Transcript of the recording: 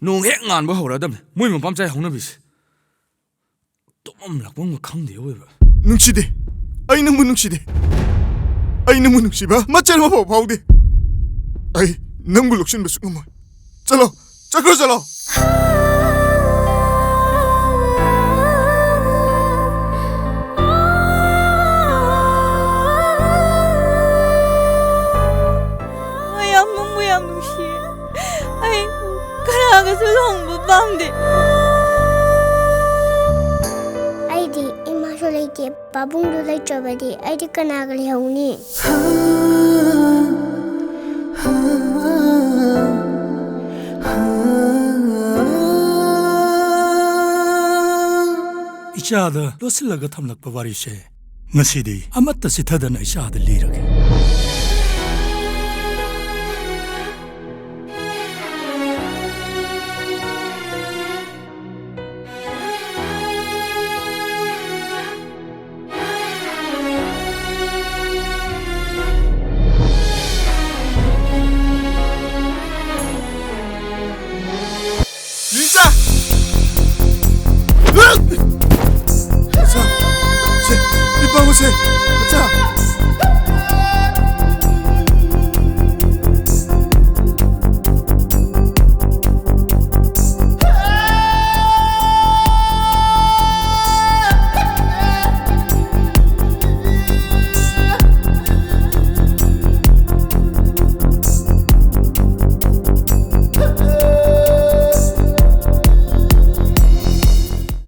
nung hek ngan ba hora dam moi ma pam chai hong na bis tomam lak bang khang de we ba 뭉치대 아이 너무 뭉치대 아이 너무 뭉치바 맞잖아 봐 봐우대 아이 너무 럭신 몇 순간 잘라 짜그러 잘라 Yang nushi, ay kaya ka sulong babangde. Ay di imasolay di babung dulay coba di ay di kanagal yauni. 이샤다 로슬라가 탐락 바바리셰 ngasi디 amatta sithadana ishada lirage 진짜 자, 이 방울새